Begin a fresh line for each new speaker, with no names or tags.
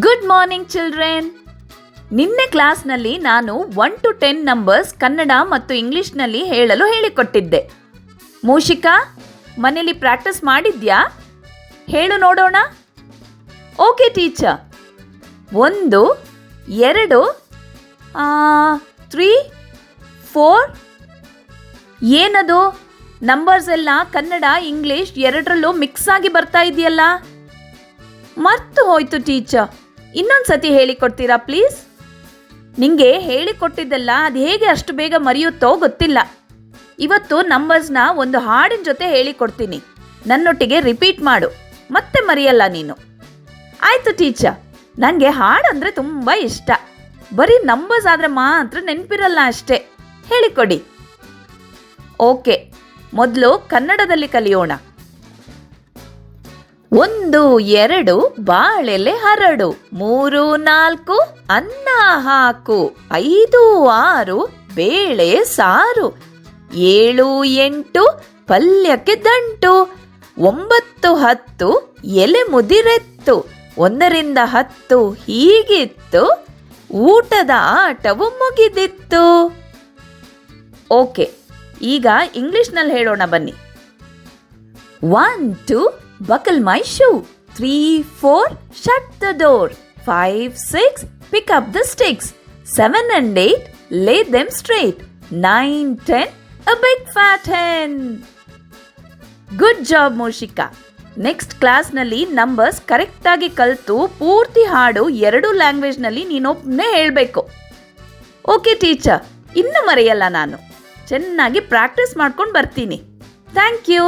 Good morning children. ನಿನ್ನೆ ಕ್ಲಾಸ್ನಲ್ಲಿ ನಾನು 1 to 10 ನಂಬರ್ಸ್ ಕನ್ನಡ ಮತ್ತು ಇಂಗ್ಲಿಷ್ನಲ್ಲಿ ಹೇಳಲು ಹೇಳಿಕೊಟ್ಟಿದ್ದೆ. ಮೂಷಿಕಾ, ಮನೇಲಿ ಪ್ರಾಕ್ಟೀಸ್ ಮಾಡಿದ್ಯಾ? ಹೇಳು ನೋಡೋಣ. Okay teacher. 1 2 3 4. ಏನದು ನಂಬರ್ಸ್ ಎಲ್ಲ ಕನ್ನಡ ಇಂಗ್ಲಿಷ್ ಎರಡರಲ್ಲೂ ಮಿಕ್ಸ್ ಆಗಿ ಬರ್ತಾ ಇದೆಯಲ್ಲ? ಮರ್ತು ಹೋಯ್ತು ಟೀಚರ್. ಇನ್ನೊಂದು ಸತಿ ಹೇಳಿಕೊಡ್ತೀರಾ ಪ್ಲೀಸ್? ನಿಂಗೆ ಹೇಳಿಕೊಟ್ಟಿದ್ದೆಲ್ಲ ಅದು ಹೇಗೆ ಅಷ್ಟು ಬೇಗ ಮರೆಯುತ್ತೋ ಗೊತ್ತಿಲ್ಲ. ಇವತ್ತು ನಂಬರ್ಸ್ನ ಒಂದು ಹಾಡಿನ ಜೊತೆ ಹೇಳಿಕೊಡ್ತೀನಿ. ನನ್ನೊಟ್ಟಿಗೆ ರಿಪೀಟ್ ಮಾಡು, ಮತ್ತೆ ಮರೆಯಲ್ಲ ನೀನು. ಆಯಿತು ಟೀಚರ್. ನನಗೆ ಹಾಡಂದರೆ ತುಂಬ ಇಷ್ಟ. ಬರೀ ನಂಬರ್ಸ್ ಆದರೆ ಮಾತ್ರ ನೆನಪಿರಲ್ಲ ಅಷ್ಟೇ. ಹೇಳಿಕೊಡಿ. ಓಕೆ, ಮೊದಲು ಕನ್ನಡದಲ್ಲಿ ಕಲಿಯೋಣ. 1 2 ಬಾಳೆಲೆ ಹರಡು, 3 4 ಅನ್ನ ಹಾಕು, 5 6 ಬೇಳೆ ಸಾರು, 7 8 ಪಲ್ಯಕ್ಕೆ ದಂಟು, 9 10 ಎಲೆ ಮುದಿರೆತ್ತು, 1 ರಿಂದ 10 ಹೀಗಿತ್ತು, ಊಟದ ಆಟವು ಮುಗಿದಿತ್ತು. ಓಕೆ, ಈಗ ಇಂಗ್ಲಿಷ್ನಲ್ಲಿ ಹೇಳೋಣ ಬನ್ನಿ. 1 2 buckle my shoe, 3 4 shut the door, 5 6 pick up the sticks, 7 and 8 lay them straight, 9 10 a big fat hen. Good job Mushika. Next ಕ್ಲಾಸ್ನಲ್ಲಿ ನಂಬರ್ಸ್ ಕರೆಕ್ಟಾಗಿ ಕಲಿತು ಪೂರ್ತಿ ಹಾಡು 2 ಲ್ಯಾಂಗ್ವೇಜ್ನಲ್ಲಿ ನೀನೊಬ್ಬನೇ ಹೇಳಬೇಕು. ಓಕೆ ಟೀಚರ್, ಇನ್ನು ಮರೆಯಲ್ಲ ನಾನು. ಚೆನ್ನಾಗಿ ಪ್ರಾಕ್ಟೀಸ್ ಮಾಡ್ಕೊಂಡು ಬರ್ತೀನಿ. Thank you.